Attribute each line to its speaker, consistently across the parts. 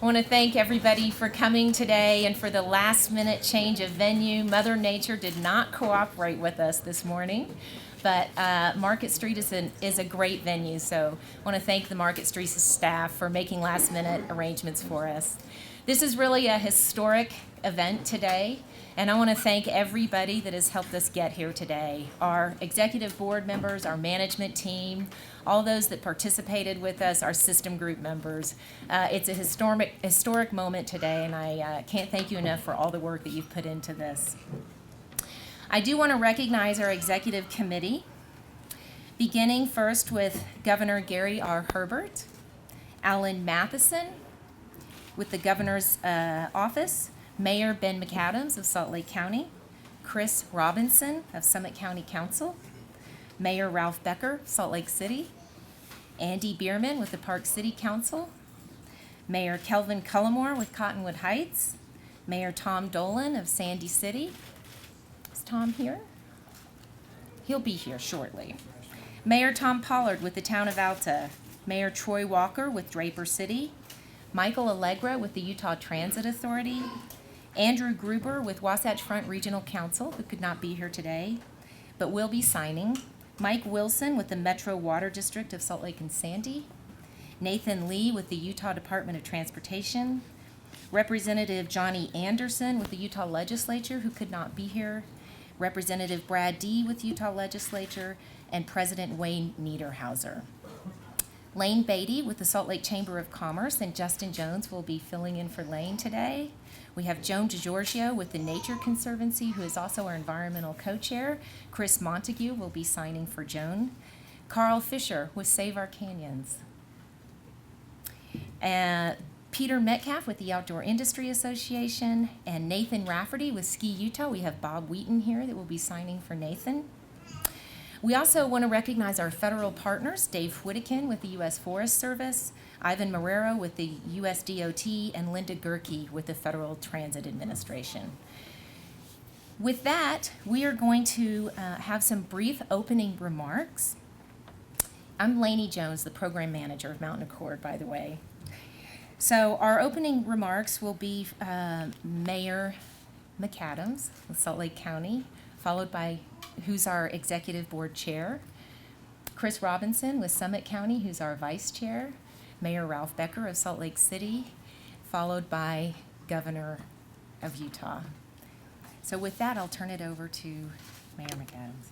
Speaker 1: want to thank everybody for coming today and for the last minute change of venue. Mother Nature did not cooperate with us this morning, but Market Street is a great venue, so I want to thank the Market Street staff for making last minute arrangements for us. This is really a historic event today, and I want to thank everybody that has helped us get here today. Our executive board members, our management team, all those that participated with us, our system group members. It's a historic moment today, and I can't thank you enough for all the work that you've put into this. I do want to recognize our executive committee, beginning first with Governor Gary R. Herbert, Alan Matheson with the governor's office, Mayor Ben McAdams of Salt Lake County, Chris Robinson of Summit County Council, Mayor Ralph Becker, Salt Lake City, Andy Bierman with the Park City Council, Mayor Kelvin Cullimore with Cottonwood Heights, Mayor Tom Dolan of Sandy City. Is Tom here? He'll be here shortly. Mayor Tom Pollard with the Town of Alta, Mayor Troy Walker with Draper City, Michael Allegra with the Utah Transit Authority, Andrew Gruber with Wasatch Front Regional Council, who could not be here today, but will be signing, Mike Wilson with the Metro Water District of Salt Lake and Sandy, Nathan Lee with the Utah Department of Transportation, Representative Johnny Anderson with the Utah Legislature, who could not be here, Representative Brad Dee with Utah Legislature, and President Wayne Niederhauser. Lane Beatty with the Salt Lake Chamber of Commerce, and Justin Jones will be filling in for Lane today. We have Joan DeGiorgio with the Nature Conservancy, who is also our environmental co-chair. Chris Montague will be signing for Joan. Carl Fisher with Save Our Canyons. Peter Metcalf with the Outdoor Industry Association, and Nathan Rafferty with Ski Utah. We have Bob Wheaton here that will be signing for Nathan. We also want to recognize our federal partners, Dave Whittakin with the U.S. Forest Service, Ivan Marrero with the U.S. DOT, and Linda Gerke with the Federal Transit Administration. With that, we are going to have some brief opening remarks. I'm Lainey Jones, the program manager of Mountain Accord, by the way. So our opening remarks will be Mayor McAdams of Salt Lake County, followed by who's our executive board chair, Chris Robinson with Summit County, who's our vice chair, Mayor Ralph Becker of Salt Lake City, followed by Governor of Utah. So with that, I'll turn it over to Mayor McAdams.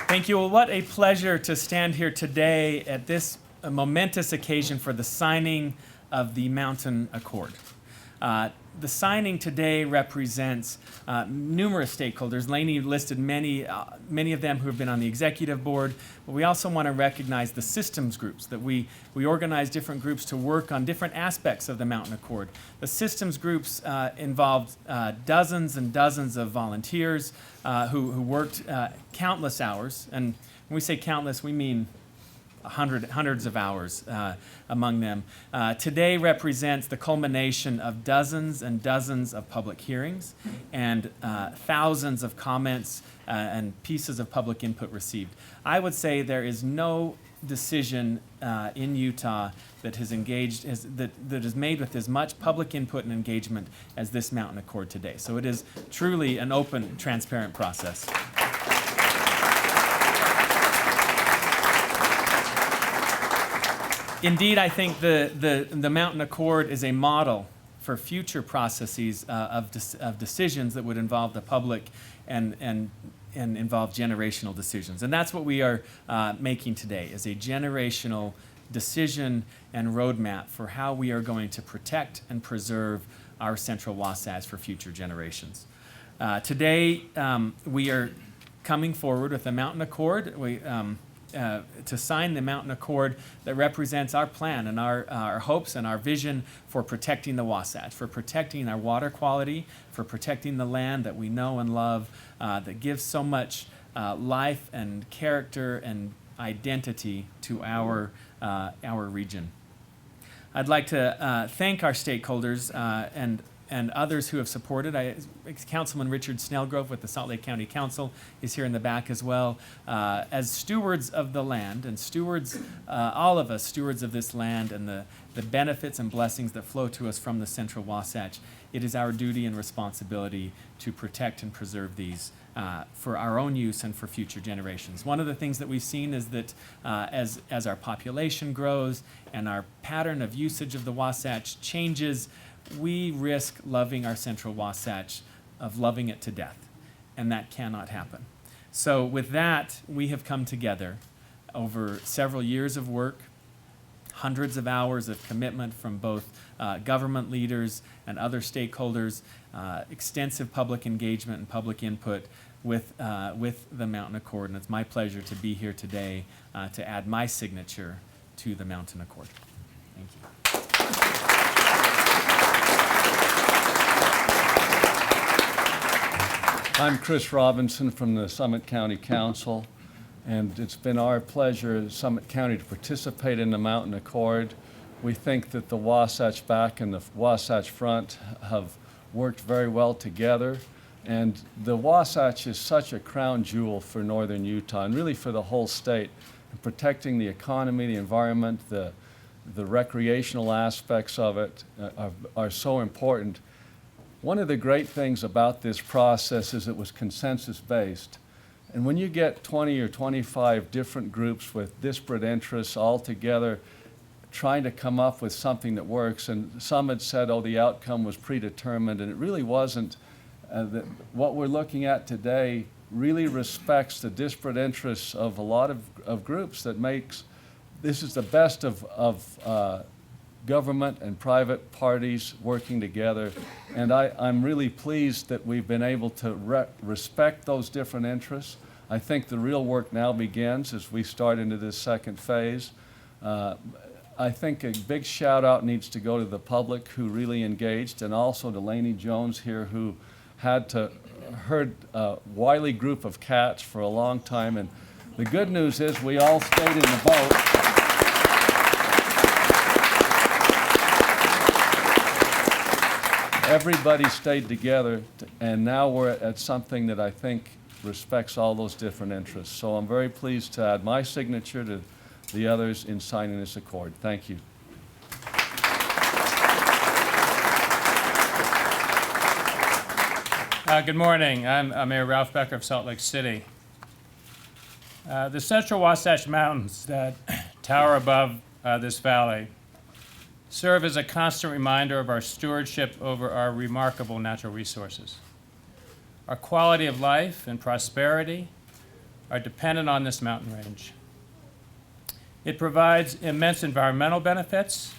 Speaker 2: Thank you. Well, what a pleasure to stand here today at this momentous occasion for the signing of the Mountain Accord. The signing today represents numerous stakeholders. Lainey listed many of them who have been on the executive board, but we also want to recognize the systems groups that we organize different groups to work on different aspects of the Mountain Accord. The systems groups involved dozens and dozens of volunteers who worked countless hours, and when we say countless, we mean hundreds of hours among them. Today represents the culmination of dozens and dozens of public hearings and thousands of comments and pieces of public input received. I would say there is no decision in Utah that has that is made with as much public input and engagement as this Mountain Accord today. So it is truly an open, transparent process. Indeed, I think the Mountain Accord is a model for future processes of decisions that would involve the public and involve generational decisions. And that's what we are making today, is a generational decision and roadmap for how we are going to protect and preserve our Central Wasatch for future generations. Today, we are coming forward with the Mountain Accord. To sign the Mountain Accord that represents our plan and our hopes and our vision for protecting the Wasatch, for protecting our water quality, for protecting the land that we know and love, that gives so much life and character and identity to our region. I'd like to thank our stakeholders and and others who have supported. Councilman Richard Snellgrove with the Salt Lake County Council is here in the back as well. As stewards of the land and stewards, all of us stewards of this land and the benefits and blessings that flow to us from the Central Wasatch, it is our duty and responsibility to protect and preserve these for our own use and for future generations. One of the things that we've seen is that as our population grows and our pattern of usage of the Wasatch changes, we risk loving our Central Wasatch, of loving it to death, and that cannot happen. So with that, we have come together over several years of work, hundreds of hours of commitment from both government leaders and other stakeholders, extensive public engagement and public input with the Mountain Accord. And it's my pleasure to be here today to add my signature to the Mountain Accord. Thank you.
Speaker 3: I'm Chris Robinson from the Summit County Council, and it's been our pleasure as Summit County to participate in the Mountain Accord. We think that the Wasatch Back and the Wasatch Front have worked very well together, and the Wasatch is such a crown jewel for northern Utah and really for the whole state. And protecting the economy, the environment, the recreational aspects of it are so important. One of the great things about this process is it was consensus-based. And when you get 20 or 25 different groups with disparate interests all together trying to come up with something that works, and some had said, oh, the outcome was predetermined, and it really wasn't. What we're looking at today really respects the disparate interests of a lot of groups that makes, this is the best of government and private parties working together. And I'm really pleased that we've been able to respect those different interests. I think the real work now begins as we start into this second phase. I think a big shout out needs to go to the public who really engaged, and also to Laney Jones here, who had to herd a wily group of cats for a long time. And the good news is we all stayed in the boat. Everybody stayed together, and now we're at something that I think respects all those different interests. So I'm very pleased to add my signature to the others in signing this accord. Thank you.
Speaker 4: Good morning. I'm Mayor Ralph Becker of Salt Lake City. The Central Wasatch Mountains that tower above this valley serve as a constant reminder of our stewardship over our remarkable natural resources. Our quality of life and prosperity are dependent on this mountain range. It provides immense environmental benefits,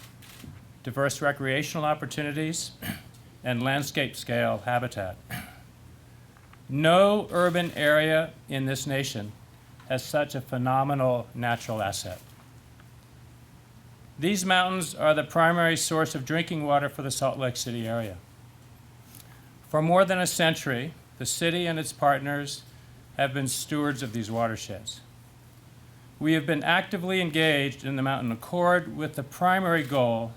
Speaker 4: diverse recreational opportunities, and landscape-scale habitat. No urban area in this nation has such a phenomenal natural asset. These mountains are the primary source of drinking water for the Salt Lake City area. For more than a century, the city and its partners have been stewards of these watersheds. We have been actively engaged in the Mountain Accord with the primary goal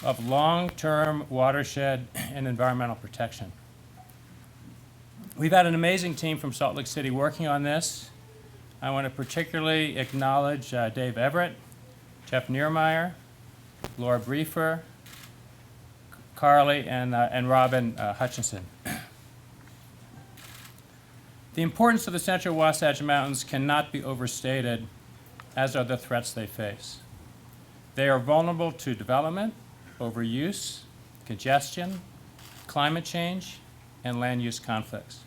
Speaker 4: of long-term watershed and environmental protection. We've had an amazing team from Salt Lake City working on this. I want to particularly acknowledge Dave Everett, Jeff Niermeyer, Laura Briefer, Carly, and Robin Hutchinson. The importance of the Central Wasatch Mountains cannot be overstated, as are the threats they face. They are vulnerable to development, overuse, congestion, climate change, and land use conflicts.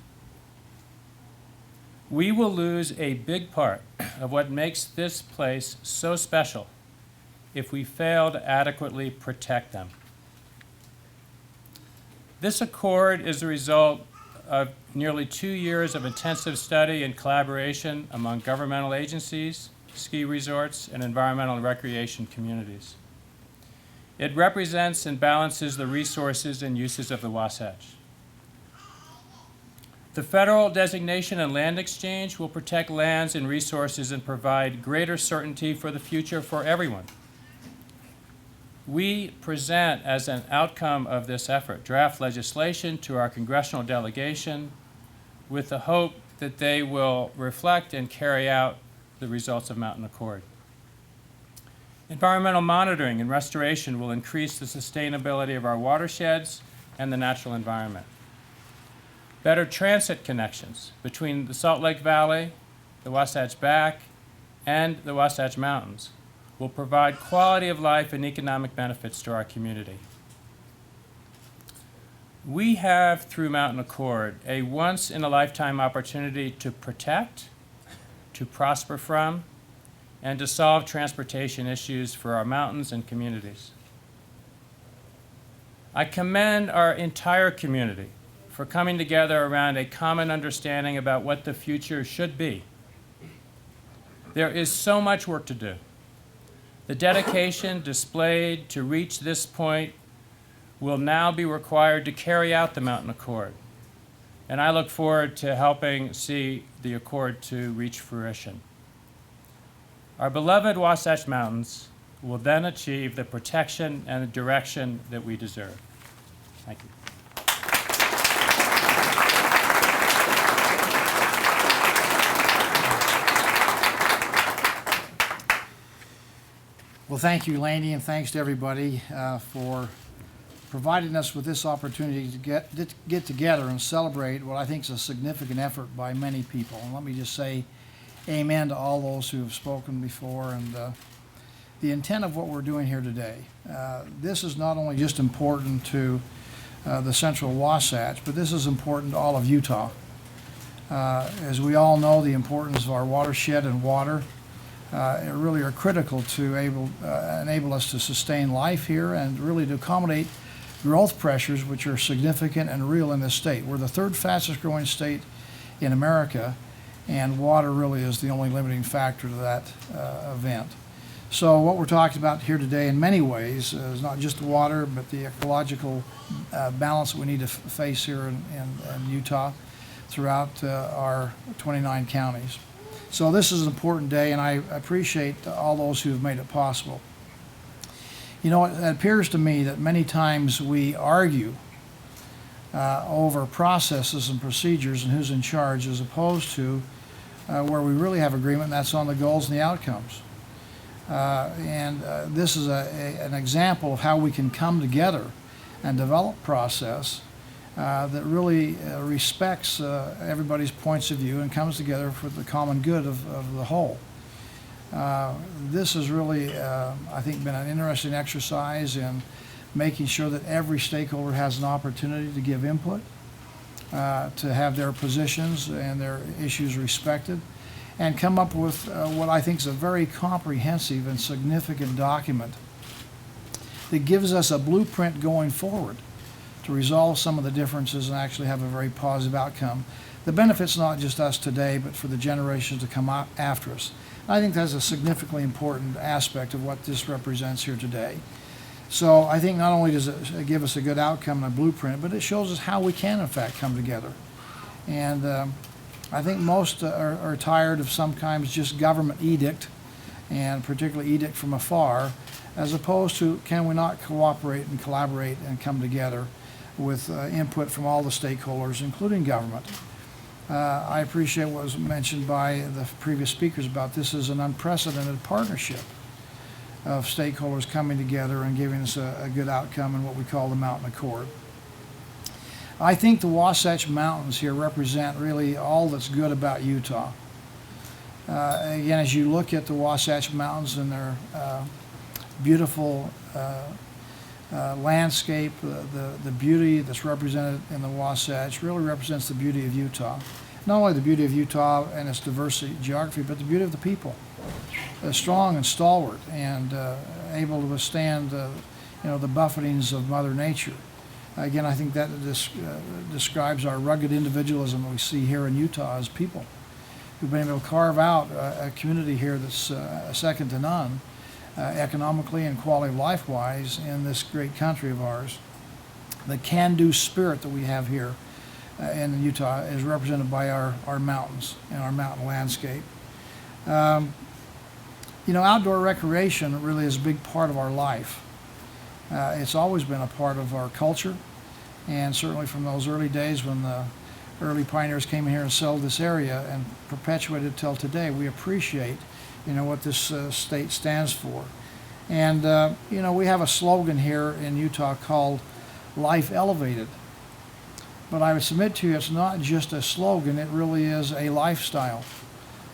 Speaker 4: We will lose a big part of what makes this place so special if we fail to adequately protect them. This accord is the result of nearly 2 years of intensive study and collaboration among governmental agencies, ski resorts, and environmental and recreation communities. It represents and balances the resources and uses of the Wasatch. The federal designation and land exchange will protect lands and resources and provide greater certainty for the future for everyone. We present, as an outcome of this effort, draft legislation to our congressional delegation with the hope that they will reflect and carry out the results of Mountain Accord. Environmental monitoring and restoration will increase the sustainability of our watersheds and the natural environment. Better transit connections between the Salt Lake Valley, the Wasatch Back, and the Wasatch Mountains will provide quality of life and economic benefits to our community. We have, through Mountain Accord, a once-in-a-lifetime opportunity to protect, to prosper from, and to solve transportation issues for our mountains and communities. I commend our entire community for coming together around a common understanding about what the future should be. There is so much work to do. The dedication displayed to reach this point will now be required to carry out the Mountain Accord. And I look forward to helping see the Accord to reach fruition. Our beloved Wasatch Mountains will then achieve the protection and the direction that we deserve. Thank you.
Speaker 5: Well, thank you, Laney, and thanks to everybody for providing us with this opportunity to get together and celebrate what I think is a significant effort by many people. And let me just say amen to all those who have spoken before. And the intent of what we're doing here today, this is not only just important to the Central Wasatch, but this is important to all of Utah. As we all know, the importance of our watershed and water really are critical to enable us to sustain life here and really to accommodate growth pressures which are significant and real in this state. We're the third fastest growing state in America, and water really is the only limiting factor to that event. So what we're talking about here today in many ways is not just the water, but the ecological balance that we need to face here in Utah throughout our 29 counties. So this is an important day, and I appreciate all those who have made it possible. You know, it appears to me that many times we argue over processes and procedures and who's in charge, as opposed to where we really have agreement, and that's on the goals and the outcomes. This is an example of how we can come together and develop process that really respects everybody's points of view and comes together for the common good of the whole. This has really, I think, been an interesting exercise in making sure that every stakeholder has an opportunity to give input, to have their positions and their issues respected, and come up with what I think is a very comprehensive and significant document that gives us a blueprint going forward to resolve some of the differences and actually have a very positive outcome that benefits not just us today, but for the generations to come after us. I think that's a significantly important aspect of what this represents here today. So I think not only does it give us a good outcome and a blueprint, but it shows us how we can, in fact, come together. And I think most are tired of sometimes just government edict, and particularly edict from afar, as opposed to can we not cooperate and collaborate and come together with input from all the stakeholders, including government. I appreciate what was mentioned by the previous speakers about this is an unprecedented partnership of stakeholders coming together and giving us a good outcome in what we call the Mountain Accord. I think the Wasatch Mountains here represent really all that's good about Utah. Again, as you look at the Wasatch Mountains and their beautiful landscape, the beauty that's represented in the Wasatch really represents the beauty of Utah. Not only the beauty of Utah and its diversity geography, but the beauty of the people. Strong and stalwart and able to withstand the buffetings of Mother Nature. Again, I think that describes our rugged individualism that we see here in Utah as people who've been able to carve out a community here that's second to none, economically and quality of life-wise in this great country of ours. The can-do spirit that we have here in Utah is represented by our mountains and our mountain landscape. Outdoor recreation really is a big part of our life. It's always been a part of our culture, and certainly from those early days when the early pioneers came in here and settled this area and perpetuated till today, we appreciate, what this state stands for. And, we have a slogan here in Utah called Life Elevated. But I would submit to you, it's not just a slogan, it really is a lifestyle.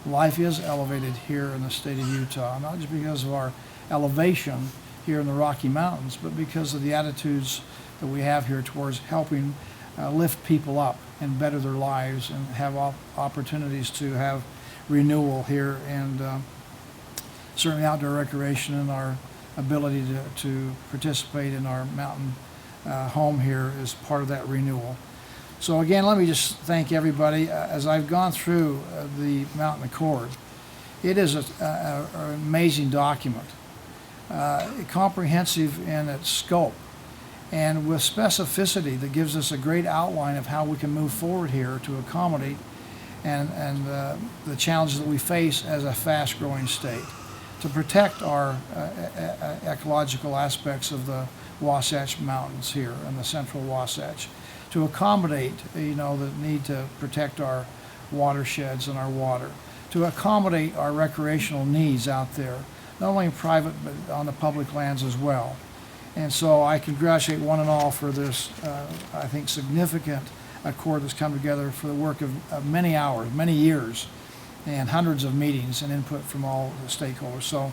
Speaker 5: Life is elevated here in the state of Utah, not just because of our elevation here in the Rocky Mountains, but because of the attitudes that we have here towards helping lift people up and better their lives and have opportunities to have renewal here, and certainly outdoor recreation and our ability to participate in our mountain home here is part of that renewal. So again, let me just thank everybody. As I've gone through the Mountain Accord, it is an amazing document, comprehensive in its scope, and with specificity that gives us a great outline of how we can move forward here to accommodate and the challenges that we face as a fast-growing state, to protect our ecological aspects of the Wasatch Mountains here in the Central Wasatch, to accommodate, the need to protect our watersheds and our water, to accommodate our recreational needs out there, not only private but on the public lands as well. And so I congratulate one and all for this, I think, significant accord that's come together for the work of many hours, many years, and hundreds of meetings and input from all the stakeholders. So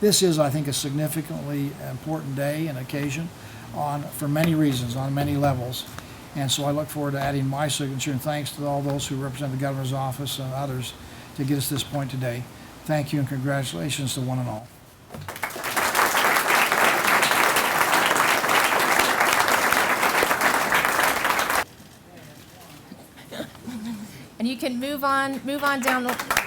Speaker 5: this is, I think, a significantly important day and occasion for many reasons, on many levels. And so I look forward to adding my signature, and thanks to all those who represent the governor's office and others to get us to this point today. Thank you and congratulations to one and all.
Speaker 1: And you can move on down the